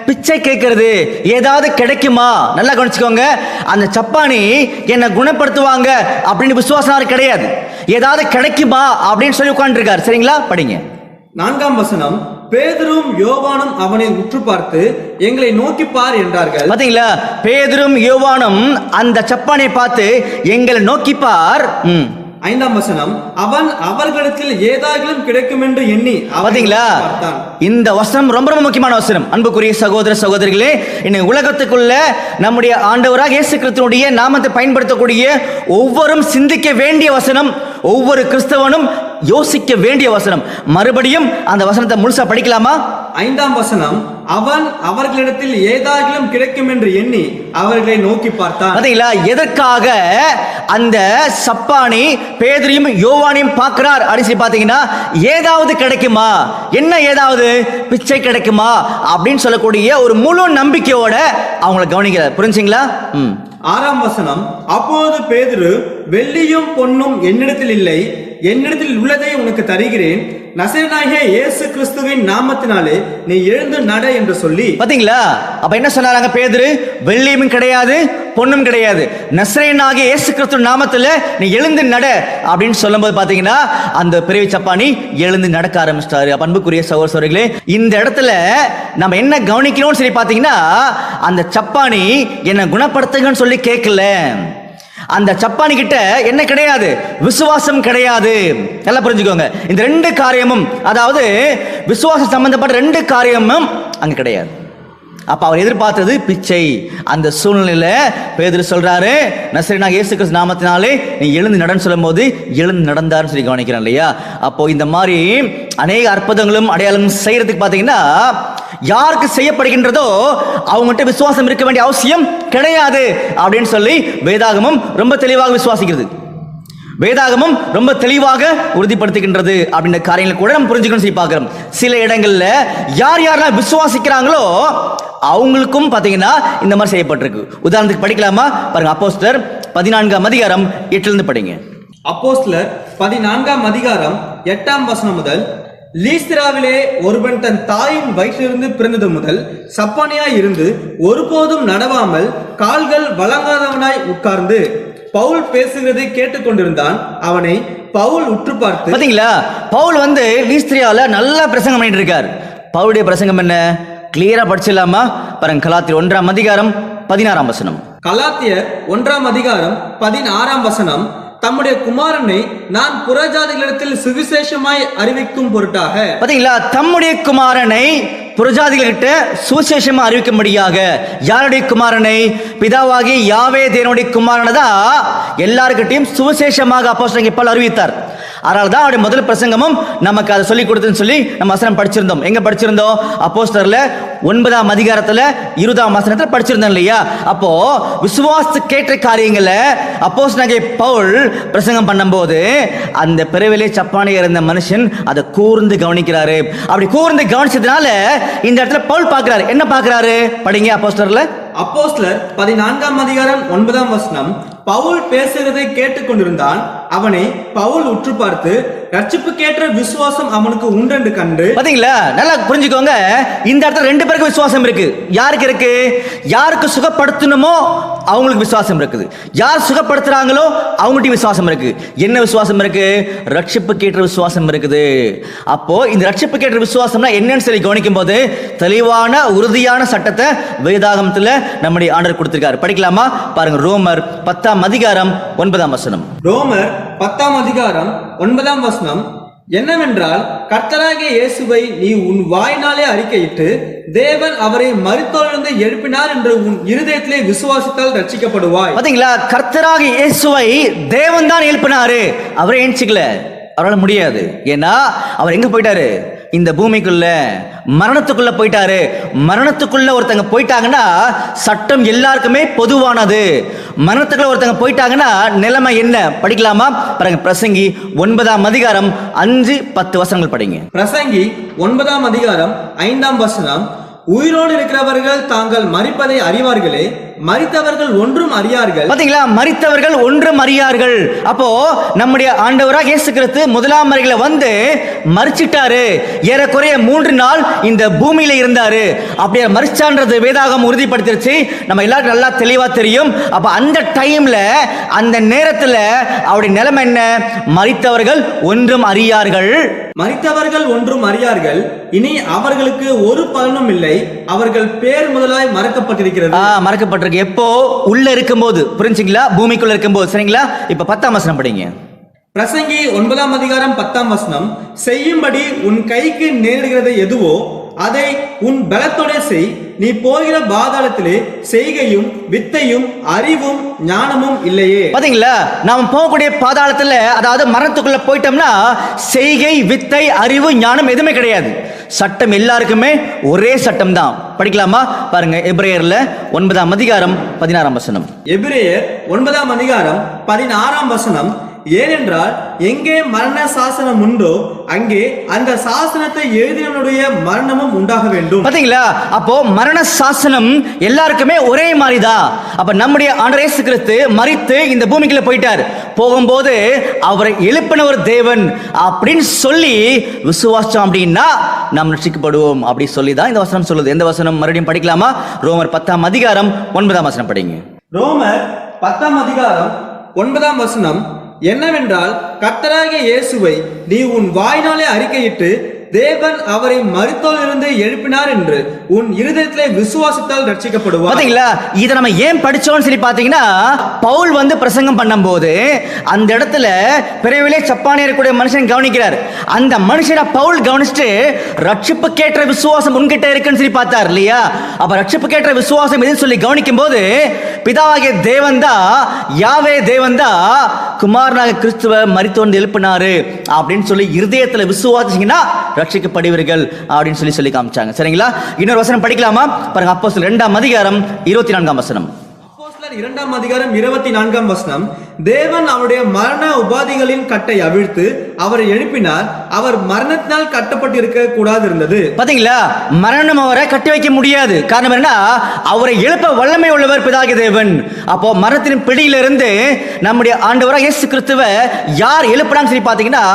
பிச்சை கேட்கறது. ஏதாவது கிடைக்குமா? நல்லா கவனிச்சுக்கோங்க. அந்த சப்பானி என்ன குணப்படுத்துவாங்க அப்படின்னு விசுவாசம் கிடையாது. ஏதாவது கிடைக்குமா அப்படின்னு சொல்லி உட்கார்ந்துருக்காரு. சரிங்களா? படிங்க. 4ஆம் வசனம். பேதுரும் யோவானும் அவனை உற்று பார்த்து எங்களை நோக்கி பார் என்றார்கள். பாத்தீங்களா? பேதுரும் யோவானும் அந்த சப்பானை பார்த்து எங்களை நோக்கி பார். 5ஆம் வசனம். அவன் அவர்களிடத்தில் ஏதாகிலும் கிடைக்கும் என்று எண்ணி. பாத்தீங்களா? இந்த வசனம் ரொம்ப ரொம்ப முக்கியமான வசனம். அன்புக்குரிய சகோதர சகோதரிகளே, இன்னைக்கு உலகத்துக்குள்ள நம்முடைய ஆண்டவராக இயேசு கிறிஸ்துவுடைய நாமத்தை பயன்படுத்தக்கூடிய ஒவ்வொரும் சிந்திக்க வேண்டிய வசனம், ஒவ்வொரு கிறிஸ்தவனும் யோசிக்க வேண்டிய வசனம். மறுபடியும் அந்த வசனத்தை முழுசா படிக்கலாமா? 5ஆம் வசனம். அவன் அவர்களிடத்தில் ஏதாகிலும் கிடைக்கும் என்று எண்ணி அவர்களை நோக்கி பார்த்தான். பாத்தீங்களா? எதற்காக அந்த சப்பானி பேதுரையும் யோவானையும் பார்க்கிறார் அப்படின்னு பாத்தீங்கன்னா, ஏதாவது கிடைக்குமா? என்ன ஏதாவது? பிச்சை கிடைக்குமா அப்படின்னு சொல்லக்கூடிய ஒரு முழு நம்பிக்கையோட அவங்களை கவனிக்கிறார். புரிஞ்சுங்களா? 6ஆம் வசனம். அப்போது பேதுரு, வெள்ளியும் பொன்னும் என்னிடத்தில் இல்லை, என்னிடத்தில் உள்ளதை உனக்கு தருகிறேன், நசரேயனாகிய இயேசு கிறிஸ்துவின் நாமத்தினாலே நீ எழுந்து நட என்று சொல்லி. பாத்தீங்களா? அப்ப என்ன சொன்னாங்க? பேதுரு, வெள்ளியும் கிடையாது, பொண்ணும் கிடையாது, நசரேயனாகிய இயேசு கிறிஸ்துவின் நாமத்துல நீ எழுந்து நட அப்படின்னு சொல்லும்போது பாத்தீங்கன்னா அந்த பிறவி சப்பானி எழுந்து நடக்க ஆரம்பிச்சிட்டாரு. அன்புக்குரிய சகோதரர்களே, இந்த இடத்துல நம்ம என்ன கவனிக்கணும்னு சொல்லி பாத்தீங்கன்னா, அந்த சப்பானி என்ன குணப்படுத்துங்கன்னு சொல்லி கேட்கல. அந்த சப்பானி கிட்ட என்ன கிடையாது? விசுவாசம் கிடையாது. நல்லா புரிஞ்சுக்கோங்க. இந்த ரெண்டு காரியமும், அதாவது விசுவாசம் சம்பந்தப்பட்ட ரெண்டு காரியமும் அங்க கிடையாது. அப்ப அவர் எதிர்பார்த்தது பிச்சை. அந்த சூழ்நிலையில பேதுரு சொல்றாரு, நசரேயனாகிய இயேசு கிறிஸ்து நாமத்தினாலே நீ எழுந்து நடன்னு சொல்லும் போது எழுந்து நடந்தாருன்னு சொல்லி கவனிக்கிறேன் இல்லையா? அப்போ இந்த மாதிரி அநேக அற்புதங்களும் அடையாளங்களும் செய்யறதுக்கு பாத்தீங்கன்னா, யாருக்கு செய்யப்படுகின்றதோ அவங்ககிட்ட விசுவாசம் இருக்க வேண்டிய அவசியம் கிடையாது அப்படின்னு சொல்லி வேதாகமம் ரொம்ப தெளிவாக விசுவாசிக்கிறது. வேதாகமம் ரொம்ப தெளிவாக உறுதிப்படுத்துகின்றது அப்படின்ற காரியங்களை கூட நம்ம புரிஞ்சுக்கணும் சொல்லி பார்க்கிறோம். சில இடங்கள்ல யார் யாரெல்லாம் விசுவாசிக்கிறாங்களோ அவங்களுக்கும் பாத்தீங்கன்னா இந்த மாதிரி செய்யப்பட்டிருக்கு. உதாரணத்துக்கு படிக்கலாமா? பாருங்க, அப்போஸ்தலர் 14ஆம் அதிகாரம் 8ல இருந்து படிங்க. அப்போஸ்தலர் 14ஆம் அதிகாரம் 8ஆம் வசனம் முதல். லீஸ்திராவிலே ஒருவன் தன் தாயின் வயிற்றிலிருந்து பிறந்தது முதல் சப்பானியாய் இருந்து ஒருபோதும் நடவாமல் கால்கள் வழங்காதவனாய் உட்கார்ந்து பவுல் பேசுகிறதை கேட்டுக்கொண்டிருந்தான். அவனை பவுல் உற்று பார்த்து, பாத்தீங்களா, பவுல் லீஸ்திரியால நல்லா பிரசங்கம் பண்ணிட்டு இருக்கார். பவுலுடைய பிரசங்கம் என்ன கிளியரா படிச்சிடலாமா? பாருங்க, கலாத்தியர் 1ஆம் அதிகாரம் 16ஆம் வசனம். கலாத்தியர் 1ஆம் அதிகாரம் 16ஆம் வசனம். தம்முடைய குமாரனை நான் புறஜாதிகளிடத்தில் சுவிசேஷமாய் அறிவிக்கும் பொருட்டாக. பாத்தீங்களா, தம்முடைய குமாரனை புறஜாதிகள்கிட்ட சுவிசேஷமா அறிவிக்கும்படியாக. யாருடைய குமாரனை? பிதாவாகி யாவே தேவனுடைய குமாரனை தான் எல்லாருக்கிட்டையும் சுவிசேஷமாக அப்போஸ்தலனாகிய பவுல் அறிவித்தார். அதனால தான் அவருடைய முதல் பிரசங்கமும் நமக்கு அதை சொல்லி கொடுத்துன்னு சொல்லி நம்ம வசனம் படிச்சிருந்தோம். எங்க படிச்சிருந்தோம்? அப்போஸ்தலர்ல 9ஆம் அதிகாரத்துல 20ஆம் வசனத்துல படிச்சிருந்தோம் இல்லையா? அப்போ விசுவாசத்துக்கேற்ற காரியங்களை அப்போஸ்தலனாகிய பவுல் பிரசங்கம் பண்ணும்போது அந்த பிறவிலே சப்பானியா இருந்த மனுஷன் அதை கூர்ந்து கவனிக்கிறாரு. அப்படி கூர்ந்து கவனிச்சதுனால இந்த இடத்துல பவுல் பார்க்கிறாரு. என்ன பார்க்கிறாரு? படிங்க அப்போஸ்தலர்ல. அப்போஸ்தலர் 14ஆம் அதிகாரம் 9ஆம் வசனம். பவுல் பேசுகிறதை கேட்டுக்கொண்டிருந்தான். அவனை பவுல் உற்று பார்த்து ரட்சிப்புக்கேற்ற விசுவாசம் அவனுக்கு உண்டென்று கண்டு. பாத்தீங்களா, நல்லா புரிஞ்சுக்கோங்க. இந்த இடத்துல ரெண்டு பேருக்கு விசுவாசம் இருக்கு. யாருக்கு இருக்கு? யாருக்கு சுகப்படுத்தணுமோ அவங்களுக்கு விசுவாசம் இருக்குது. யார் சுகப்படுத்துறாங்களோ அவங்கள்ட்ட விசுவாசம் இருக்கு. என்ன விசுவாசம் இருக்கு? ரட்சிப்புக்கேற்ற விசுவாசம் இருக்குது. அப்போ இந்த ரட்சிப்புக்கேற்ற விசுவாசம்னா என்னன்னு சொல்லி கவனிக்கும் போது தெளிவான உறுதியான சட்டத்தை வேதாகமத்துல நம்முடைய ஆண்டவர் கொடுத்திருக்காரு. படிக்கலாமா? பாருங்க, ரோமர் 10ஆம் அதிகாரம் 9ஆம் வசனம். ரோமர் 10ஆம் அதிகாரம் 9ஆம் வசனம். என்னவென்றால், கர்த்தராகிய இயேசுவை நீ உன் வாயினாலே அறிக்கையிட்டு தேவன் அவரை மரித்தோரிலிருந்து எழுப்பினார் என்று உன் இருதயத்திலே விசுவாசித்தால் ரட்சிக்கப்படுவாய். பாத்தீங்களா, கர்த்தராகிய இயேசுவை தேவன் தான் எழுப்பினாரு. அவரை எண்ணிக்கல, அவரால் முடியாது. ஏன்னா அவர் எங்க போயிட்டாரு? இந்த பூமிக்குள்ள மரணத்துக்குள்ள போயிட்டாரு. மரணத்துக்குள்ள ஒருத்தங்க போயிட்டாங்கன்னா சட்டம் எல்லாருக்குமே பொதுவானது. மரணத்துக்குள்ள ஒருத்தங்க போயிட்டாங்கன்னா நிலைமை என்ன? படிக்கலாமா? பாருங்க, பிரசங்கி 9ஆம் அதிகாரம் 5-10 வசனங்கள் படிங்க. பிரசங்கி 9ஆம் அதிகாரம் 5ஆம் வசனம். உயிரோடு இருக்கிறவர்கள் தாங்கள் மரிப்பதை அறிவார்களே, மரித்தவர்கள் ஒன்றும் அறியார்கள். பாத்தீங்களா, மரித்தவர்கள் ஒன்றும் அறியார்கள். அப்போ நம்முடைய ஆண்டவராக இயேசு கிறிஸ்து முதலாம் மரிகளை மரிச்சிட்டாரு. ஏறக்குறைய 3 நாள் இந்த பூமியில இருந்தாரு. அப்படியே மரிச்சான்றது வேதாகம் உறுதிப்படுத்திருச்சு. நம்ம எல்லாரும் நல்லா தெளிவா தெரியும். அப்ப அந்த டைம்ல அந்த நேரத்துல அவருடைய நிலைமை என்ன? மரித்தவர்கள் ஒன்றும் அறியார்கள். மரித்தவர்கள் ஒன்றும் அறியார்கள். இனி அவர்களுக்கு ஒரு பலனும் இல்லை. அவர்கள் பேர் முதலாய் மறக்கப்பட்டிருக்கிறது. மறக்கப்பட்டிருக்கு. எப்போ? உள்ள இருக்கும்போது. புரிஞ்சுங்களா? பூமிக்குள்ள இருக்கும்போது. சரிங்களா? இப்ப 10ஆம் வசனம் படிங்க. பிரசங்கி 9ஆம் அதிகாரம் 10ஆம் வசனம். செய்யும்படி உன் கைக்கு நேரிடுகிறது எதுவோ அதை உன் பலத்தோட செய். நீ போகிற பாதாளத்திலே செய்கையும் வித்தையும் அறிவும் ஞானமும் இல்லையே. பாத்தீங்களா, நாம போகக்கூடிய பாதாளத்துல, அதாவது மரணத்துக்குள்ள போயிட்டோம்னா செய்கை, வித்தை, அறிவு, ஞானம் எதுவுமே கிடையாது. சட்டம் எல்லாருக்குமே ஒரே சட்டம் தான். படிக்கலாமா? பாருங்க, எபிரேயர்ல 9ஆம் அதிகாரம் 16ஆம் வசனம். எபிரேயர் 9ஆம் அதிகாரம் 16ஆம் வசனம். ஏனென்றால் எங்கே மரண சாசனம் உண்டோ அங்கே அந்த சாசனத்தை எழுதினவனுடைய மரணமும் உண்டாக வேண்டும். பாத்தீங்களா, அப்போ மரண சாசனம் எல்லாருக்குமே ஒரே மாதிரிதான். அப்ப நம்முடைய ஆண்டவர் இயேசு கிறிஸ்து மரித்து இந்த பூமிக்குள்ள போயிட்டார். போகும்போது அவரை எழுப்பின ஒரு தேவன் அப்படின்னு சொல்லி விசுவாசம் அப்படின்னா நாம் ரட்சிக்கப்படுவோம் அப்படி சொல்லி தான் இந்த வசனம் சொல்லுது. எந்த வசனம்? மறுபடியும் படிக்கலாமா? ரோமர் 10ஆம் அதிகாரம் 9ஆம் வசனம் படிங்க. ரோமர் 10ஆம் அதிகாரம் 9ஆம் வசனம். என்னவென்றால், கர்த்தராகிய இயேசுவை நீ உன் வாயினாலே அறிக்கையிட்டு தேவன் அவரை மரித்தோரிலிருந்து எழுப்பினார் என்று உன் இருதயத்திலே விசுவாசித்தால் ரட்சிக்கப்படுவார். பாத்தீங்களா, இதை நம்ம ஏன் படிச்சோம்னு சொல்லி பாத்தீங்கன்னா, பவுல் பிரசங்கம் பண்ணும்போது அந்த இடத்துல பிறவிலே சப்பானியா இருக்கக்கூடிய மனுஷன் கவனிக்கிறார். அந்த மனுஷனை பவுல் கவனிச்சுட்டு ரட்சிப்புக்கேற்ற விசுவாசம் உன்கிட்ட இருக்குன்னு சொல்லி பார்த்தார் இல்லையா? அப்ப ரட்சிப்புக்கேற்ற விசுவாசம் எதுன்னு சொல்லி கவனிக்கும் போது பிதாவாகிய தேவன் தான், யாவே தேவன் தான் குமாரனாக கிறிஸ்துவ மரித்தோர்ந்து எழுப்பினாரு அப்படின்னு சொல்லி இருதயத்துல விசுவாசிங்கன்னா ரட்சிக்கப்படுவீர்கள் அப்படின்னு சொல்லி காமிச்சாங்க. சரிங்களா? இன்னொரு வசனம் படிக்கலாமா? பாருங்க, அப்போஸ்தலர் 2ஆம் அதிகாரம் 24ஆம் வசனம். அப்போஸ்தலர் 2ஆம் அதிகாரம் 24ஆம் வசனம். தேவன் அவருடைய மரண உபாதிகளின் கட்டை அவிழ்த்து அவரை எழுப்பினார். அவர் மரணத்தினால் கட்டப்பட்டிருக்க கூடாது இருந்தது. பாத்தீங்களா, மரணம் அவரை கட்டி வைக்க முடியாது. காரணம் என்ன? அவரை எழுப்ப வல்லமை உள்ளவர் பிதாகிய தேவன். அப்போ மரணத்தின் பிடியிலிருந்து நம்முடைய ஆண்டவராக இயேசு கிறிஸ்துவை யார் எழுப்பினான்னு சொல்லி பாத்தீங்கன்னா,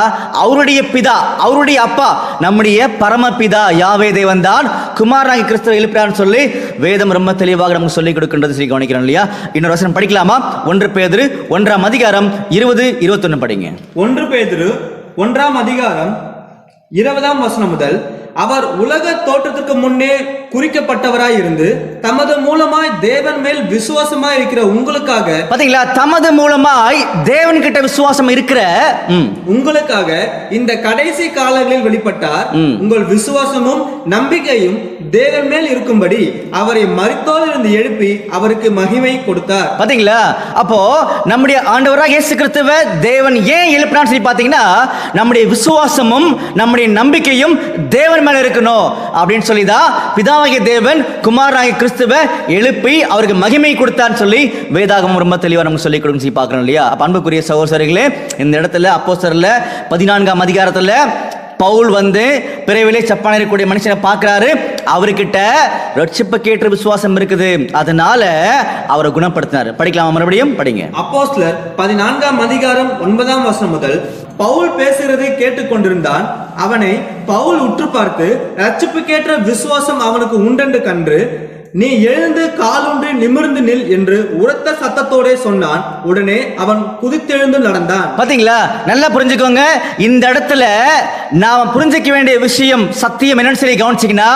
அவருடைய பிதா, அவருடைய அப்பா, நம்முடைய பரமபிதா யாவே தேவன் தான் குமாரனாகிய கிறிஸ்துவை எழுப்பினான்னு சொல்லி வேதம் ரொம்ப தெளிவாக நமக்கு சொல்லிக் கொடுக்கின்றது. சரி, கவனிக்கிறோம் இல்லையா? இன்னொரு வசனம் படிக்கலாமா? 1 பேதுரு 1ஆம் அதிகாரம் 20-21 படிங்க. 1 பேதுரு 1ஆம் அதிகாரம் 20ஆம் வசனம் முதல், அவர் உலக தோற்றத்திற்கு முன்னே குறிக்கப்பட்டவராய் இருந்து தமது மூலமாய் தேவன் மேல் விசுவாசமாய் இருக்கிற உங்களுக்காக, பாத்தீங்களா, தமது மூலமாய் தேவன் கிட்ட விசுவாசம் இருக்கிற உங்களுக்காக இந்த கடைசி காலங்களில் வெளிப்பட்டார். உங்கள் விசுவாசமும் நம்பிக்கையும் தேவன் மேல் இருக்கும்படி அவரை மரித்தோரிலிருந்து எழுப்பி அவருக்கு மகிமை கொடுத்தார். பாத்தீங்களா, அப்போ நம்முடைய ஆண்டவராக இயேசு கிறிஸ்துவை தேவன் ஏன் எழுப்பினான்னு சொல்லி பாத்தீங்கன்னா, நம்முடைய விசுவாசமும் நம்முடைய நம்பிக்கையும் தேவன் மேல இருக்கணும் அப்படின்னு சொல்லிதான் பிதாவாகிய தேவன் குமாரனாகிய கிறிஸ்துவை எழுப்பி அவருக்கு மகிமை கொடுத்தான்னு சொல்லி வேதாகமம் ரொம்ப தெளிவா நமக்கு சொல்லி கொடுக்கும் சொல்லி பார்க்கணும் இல்லையா? அன்புக்குரிய சகோதரர்களே, இந்த இடத்துல அப்போஸ்தலர்ல 14ஆம் அதிகாரத்துல பவுல் வந்து பிறவிலே சப்பான இருக்கக்கூடிய மனுஷனை பார்க்கிறாரு. அவர்கிட்ட ரட்சிப்புக்கேற்ற விசுவாசம் இருக்குது, அதனால அவரை குணப்படுத்தினார். படிக்கலாமா? மறுபடியும் படிங்க. அப்போஸ்தலர் 14ஆம் அதிகாரம் 9ஆம் வசனம் முதல், பவுல் பேசுகிறதை கேட்டுக்கொண்டிருந்தான். அவனை பவுல் உற்று பார்த்து, ரட்சிப்புக்கேற்ற விசுவாசம் அவனுக்கு உண்டென்று கண்டு, நீ எழுந்து காலூன்றி நிமிர்ந்து நில் என்று உரத்த சத்தத்தோட சொன்னான். உடனே அவன் குதித்தெழுந்து நடந்தான். பாத்தீங்களா, நல்லா புரிஞ்சுக்கோங்க. இந்த இடத்துல நாம புரிஞ்சுக்க வேண்டிய விஷயம், சத்தியம் என்னன்னு சொல்லி கவனிச்சீங்கன்னா,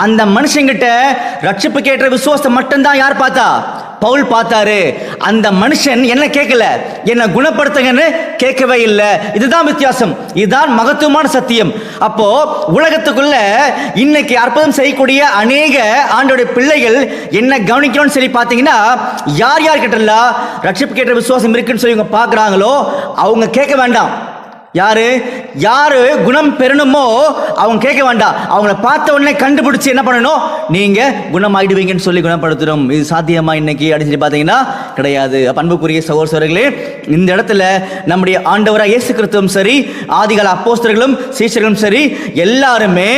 அந்த மனுஷங்கிட்ட ரட்சிப்புக்கேற்ற விசுவாசம் மட்டும்தான் யார் பார்த்தா? பவுல் பார்த்தாரு. அந்த மனுஷன் என்ன கேட்கல, என்ன குணப்படுத்துங்கன்னு கேட்கவே இல்லை. இதுதான் வித்தியாசம், இதுதான் மகத்துவமான சத்தியம். அப்போ உலகத்துக்குள்ள இன்னைக்கு அற்புதம் செய்யக்கூடிய அநேக ஆண்டோடைய பிள்ளைகள் என்ன கவனிக்கணும்னு சொல்லி பார்த்தீங்கன்னா, யார் யார் கிட்ட ரட்சிப்புக்கேற்ற விசுவாசம் இருக்குன்னு சொல்லி இவங்க பார்க்குறாங்களோ அவங்க கேட்க வேண்டாம். யாரு குணம் பெறணுமோ அவங்க கேட்க வேண்டாம். அவங்கள பார்த்த உடனே கண்டுபிடிச்சு என்ன பண்ணணும், நீங்க குணமாயிடுவீங்கன்னு சொல்லி குணப்படுத்தணும். இது சாத்தியமா இன்னைக்கு அப்படின்னு சொல்லி பார்த்தீங்கன்னா கிடையாது. அன்புக்குரிய சகோதரர்களே, இந்த இடத்துல நம்முடைய ஆண்டவராக இயேசு கிறிஸ்துவும் சரி, ஆதிகால அப்போஸ்தலர்களும் சீஷர்களும் சரி, எல்லாருமே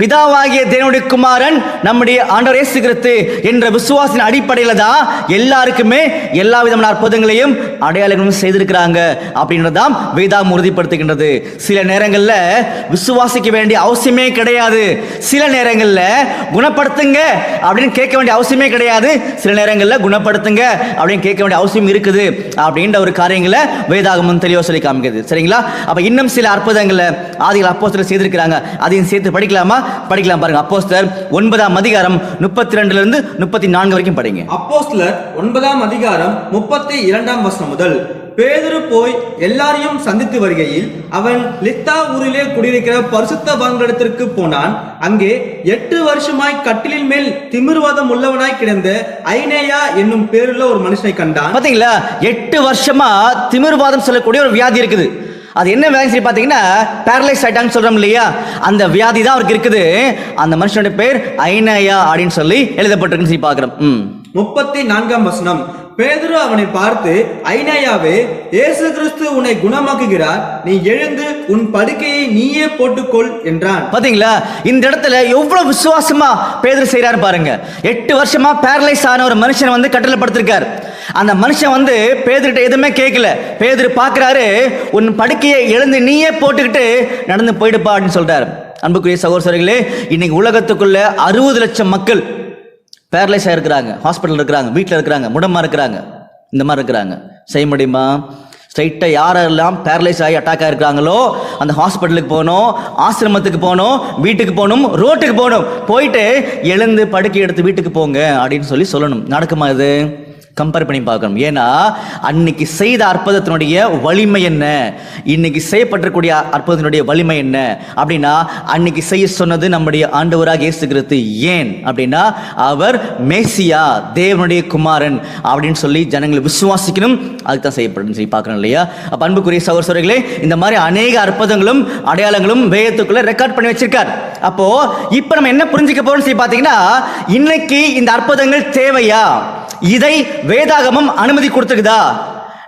பிதாவாகிய தேவனுடைய குமாரன் நம்முடைய ஆண்டவர் இயேசு கிறிஸ்து என்ற விசுவாசின் அடிப்படையில் தான் எல்லாருக்குமே எல்லா விதமான அற்புதங்களையும் அடையாளங்களும் செய்திருக்கிறாங்க அப்படின்றதான் வேதாகம் உறுதிப்படுத்துகிறது. சில நேரங்கள்ல விசுவாசிக்க வேண்டிய அவசியமே கிடையாது. சில நேரங்கள்ல குணப்படுத்துங்க அப்படின்னு கேட்க வேண்டிய அவசியமே கிடையாது. சில நேரங்கள்ல குணப்படுத்துங்க அப்படின்னு கேட்க வேண்டிய அவசியம் இருக்குது அப்படின்ற ஒரு காரியங்களை வேதாகமம் தெளிவா சொல்லி காமிக்குது. சரிங்களா? அப்ப இன்னும் சில அற்புதங்களை ஆதிகால அப்போஸ்தலர் செய்திருக்கிறாங்க. அதையும் சேர்த்து படிக்கலாமா? படிக்கலாம். பாருங்க, அப்போஸ்தலர் 9ஆம் அதிகாரம் 32 இருந்து 34 வரைக்கும் படிங்க. அப்போஸ்தலர் 9ஆம் அதிகாரம் 32ஆம் வசனம் முதல், பேதுரு போய் எல்லாரையும் சந்தித்து வருகையில் அவன் லித்தா ஊரிலே குடியிருக்கிற பரிசுத்தவான்களிடத்திற்கு போனான். அங்கே 8 வருஷமாய் கட்டிலின் மேல் திமிர்வாதம் உள்ளவனாய் கிடந்த ஐனேயா என்னும் பேருள்ள ஒரு மனுஷனை கண்டான். பாத்தீங்களா, 8 வருஷமா திமிர்வாதம் சொல்லக்கூடிய ஒரு வியாதி இருக்குது. அது என்ன வியாதி சொல்லி பாத்தீங்கன்னா, பேரலைஸ் ஆயிட்டான்னு சொல்றோம் இல்லையா, அந்த வியாதி தான் அவருக்கு இருக்குது. அந்த மனுஷனுடைய பேர் ஐனேயா அப்படின்னு சொல்லி எழுதப்பட்டிருக்குன்னு சொல்லி பார்க்கிறோம். 34ஆம் வசனம், பேதுரு அவனை பார்த்து, ஐனேயாவே, இயேசு கிறிஸ்து உன்னை குணமாக்குகிறார், நீ எழுந்து உன் படுக்கையை நீயே போட்டுக்கொள் என்றான். பாத்தீங்களா, இந்த இடத்துல எவ்வளவு விசுவாசமா பேதுரு செய்யறாரு பாருங்க. 8 வருஷமா பேரலைஸ் ஆன ஒரு மனுஷன் வந்து கட்டில படுத்திருக்காரு. அந்த மனுஷன் வந்து பேதுருட்ட எதுவுமே கேட்கல. பேதுரு பார்க்கிறாரு, உன் படுக்கையை எழுந்து நீயே போட்டுக்கிட்டு நடந்து போயிடுப்பா அப்படின்னு சொல்றாரு. அன்புக்குரிய சகோதரர்களே, இன்னைக்கு உலகத்துக்குள்ள 60 லட்சம் மக்கள் பேரலைஸ் ஆகிருக்கிறாங்க, ஹாஸ்பிட்டல் இருக்கிறாங்க, வீட்டில் இருக்கிறாங்க, முடமா இருக்கிறாங்க, இந்த மாதிரி இருக்கிறாங்க. செய்ய முடியுமா? ஸ்ட்ரைட்டாக யாரெல்லாம் பேரலைஸ் ஆகி அட்டாக் ஆகிருக்காங்களோ அந்த ஹாஸ்பிட்டலுக்கு போகணும், ஆசிரமத்துக்கு போகணும், வீட்டுக்கு போகணும், ரோட்டுக்கு போகணும், போயிட்டு எழுந்து படுக்கை எடுத்து வீட்டுக்கு போங்க அப்படின்னு சொல்லணும். நடக்குமா? இது கம்பேர் பண்ணி பார்க்கணும். ஏன்னா அன்னைக்கு செய்த அற்புதத்தினுடைய வலிமை என்ன, இன்னைக்கு செய்யப்பட்டிருக்கூடிய அற்புதத்தினுடைய வலிமை என்ன அப்படின்னா, அன்னைக்கு செய்ய சொன்னது நம்முடைய ஆண்டவராக இயேசு கிறிஸ்து. ஏன் அப்படின்னா, அவர் மேசியா, தேவனுடைய குமாரன் அப்படின்னு சொல்லி ஜனங்களை விசுவாசிக்கணும். அதுக்கு தான் செய்யப்படும் சொல்லி பார்க்கணும் இல்லையா? அப்ப அன்புக்குரிய சகோதரர்களே, இந்த மாதிரி அநேக அற்புதங்களும் அடையாளங்களும் வேதத்துக்குள்ள ரெக்கார்ட் பண்ணி வச்சிருக்கார். அப்போ இப்ப நம்ம என்ன புரிஞ்சுக்க போறோம்னு சொல்லி பார்த்தீங்கன்னா, இன்னைக்கு இந்த அற்புதங்கள் தேவையா? இதை வேதாகமம் அனுமதி கொடுத்துக்குதா?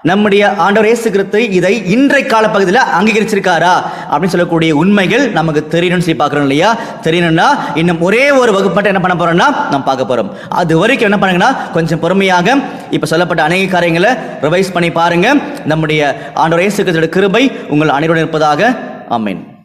நம்முடைய ஆண்டவர் இயேசு கிறிஸ்து இதை இன்றைய கால பகுதியில் அங்கீகரிச்சிருக்காரா அப்படின்னு சொல்லக்கூடிய உண்மைகள் நமக்கு தெரியணும்னு சொல்லி பார்க்குறோம் இல்லையா? தெரியணும்னா இன்னும் ஒரே ஒரு வகுப்பட்டை என்ன பண்ண போறோம்னா நாம் பார்க்க போறோம். அது வரைக்கும் என்ன பண்ணுங்கன்னா கொஞ்சம் பொறுமையாக இப்போ சொல்லப்பட்ட அநேக காரியங்களை ரிவைஸ் பண்ணி பாருங்க. நம்முடைய ஆண்டவர் இயேசு கிறிஸ்துவின் கிருபை உங்கள் அனைவருடன் இருப்பதாக. ஆமென்.